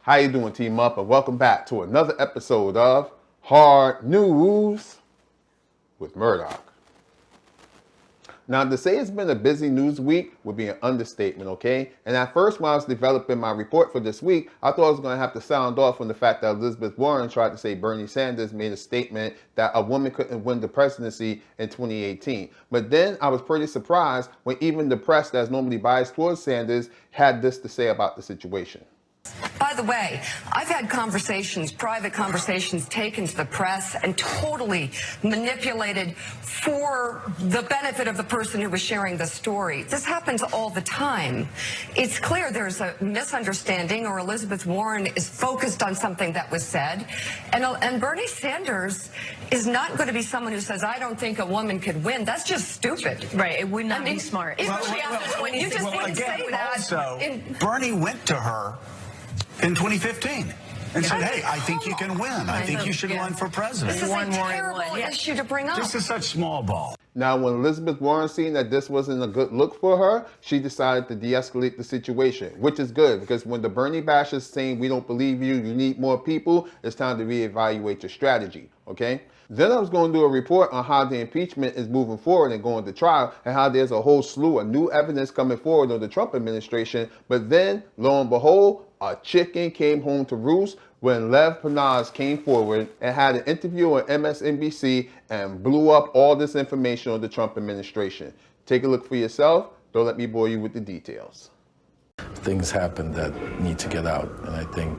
How you doing, Team Up? And welcome back to another episode of Hard News with Murdock. Now, to say it's been a busy news week would be an understatement, okay? And at first, when I was developing my report for this week, I thought I was going to have to sound off on the fact that Elizabeth Warren tried to say Bernie Sanders made a statement that a woman couldn't win the presidency in 2018. But then I was pretty surprised when even the press that's normally biased towards Sanders had this to say about the situation. By the way, I've had conversations, private conversations taken to the press and totally manipulated for the benefit of the person who was sharing the story. This happens all the time. It's clear there's a misunderstanding or Elizabeth Warren is focused on something that was said. And Bernie Sanders is not going to be someone who says, I don't think a woman could win. That's just stupid. Right. It would not be smart. You just wouldn't say that. Also, Bernie went to her in 2015 and said, hey, I think you can win. I think you should run for president. This is a terrible issue to bring up. This is such small ball. Now, when Elizabeth Warren seen that this wasn't a good look for her, she decided to de-escalate the situation, which is good because when the Bernie bashers saying we don't believe you, you need more people, it's time to reevaluate your strategy, okay? Then I was going to do a report on how the impeachment is moving forward and going to trial and how there's a whole slew of new evidence coming forward on the Trump administration. But then, lo and behold, a chicken came home to roost when Lev Parnas came forward and had an interview on MSNBC and blew up all this information on the Trump administration. Take a look for yourself. Don't let me bore you with the details. Things happen that need to get out, and I think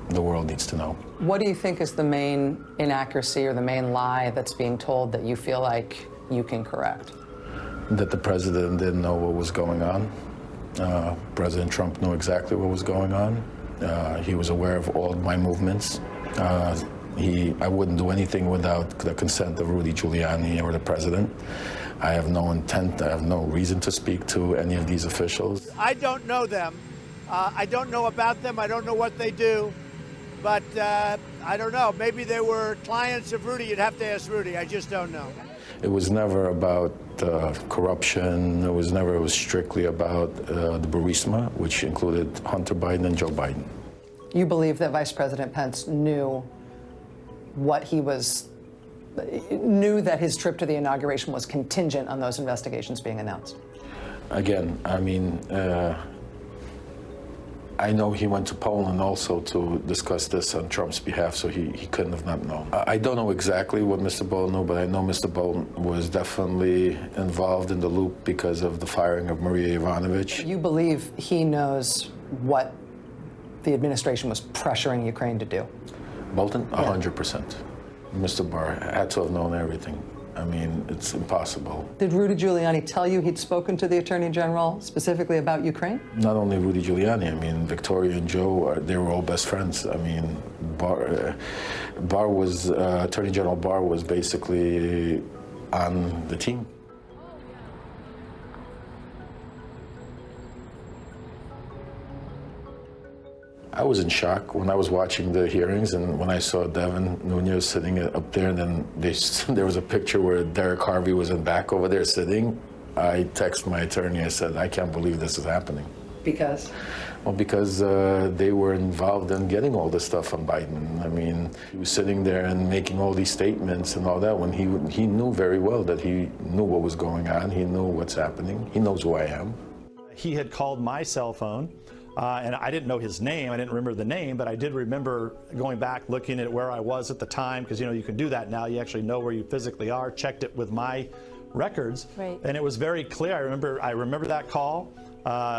the world needs to know. What do you think is the main inaccuracy or the main lie that's being told that you feel like you can correct? That the president didn't know what was going on. President Trump knew exactly what was going on. He was aware of all my movements. I wouldn't do anything without the consent of Rudy Giuliani or the president. I have no intent, I have no reason to speak to any of these officials. I don't know them. I don't know about them. I don't know what they do. But I don't know. Maybe they were clients of Rudy. You'd have to ask Rudy. I just don't know. It was never about corruption. It was strictly about the Burisma, which included Hunter Biden and Joe Biden. You believe that Vice President Pence knew that his trip to the inauguration was contingent on those investigations being announced? Again, I mean, I know he went to Poland also to discuss this on Trump's behalf, so he couldn't have not known. I don't know exactly what Mr. Bolton knew, but I know Mr. Bolton was definitely involved in the loop because of the firing of Marie Yovanovitch. You believe he knows what the administration was pressuring Ukraine to do? Bolton? 100%. Mr. Barr had to have known everything. I mean, it's impossible. Did Rudy Giuliani tell you he'd spoken to the Attorney General specifically about Ukraine? Not only Rudy Giuliani, I mean, Victoria and Joe, they were all best friends. I mean, Attorney General Barr was basically on the team. I was in shock when I was watching the hearings and when I saw Devin Nunes sitting up there, and then there was a picture where Derek Harvey was in back over there sitting. I texted my attorney, I said, I can't believe this is happening. Because? Well, because they were involved in getting all this stuff on Biden. I mean, he was sitting there and making all these statements and all that when he knew very well that he knew what was going on. He knew what's happening. He knows who I am. He had called my cell phone. And I didn't know his name, I didn't remember the name, but I did remember going back, looking at where I was at the time, because, you know, you can do that now. You actually know where you physically are, checked it with my records. Right. And it was very clear. I remember that call,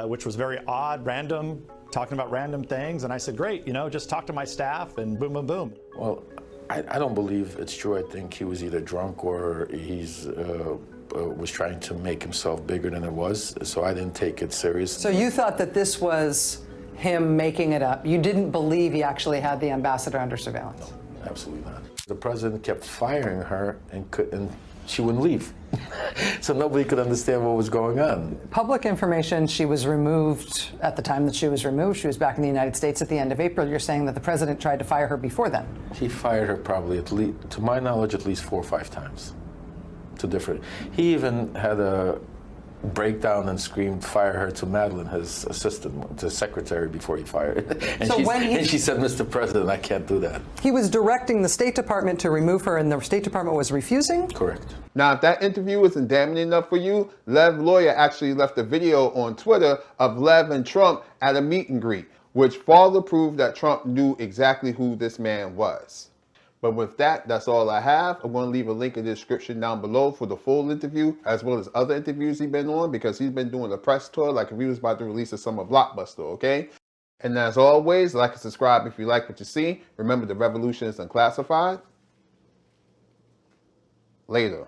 which was very odd, random, talking about random things. And I said, great, you know, just talk to my staff and boom, boom, boom. Well, I don't believe it's true. I think he was either drunk or he's was trying to make himself bigger than it was, so I didn't take it serious. So you thought that this was him making it up? You didn't believe he actually had the ambassador under surveillance? No, absolutely not. The president kept firing her and she wouldn't leave. So nobody could understand what was going on. Public information, she was removed at the time that she was removed. She was back in the United States at the end of April. You're saying that the president tried to fire her before then? He fired her probably, at least, to my knowledge, at least 4 or 5 times. To different. He even had a break down and scream, fire her to Madeline, his assistant, to secretary, before he fired. And, So and she said, Mr. President, I can't do that. He was directing the State Department to remove her, and the State Department was refusing? Correct. Now, if that interview isn't damning enough for you, Lev's lawyer actually left a video on Twitter of Lev and Trump at a meet and greet, which further proved that Trump knew exactly who this man was. But with that, that's all I have. I'm going to leave a link in the description down below for the full interview, as well as other interviews he's been on, because he's been doing a press tour like if he was about to release a summer blockbuster, okay? And as always, like and subscribe if you like what you see. Remember, the revolution is unclassified. Later.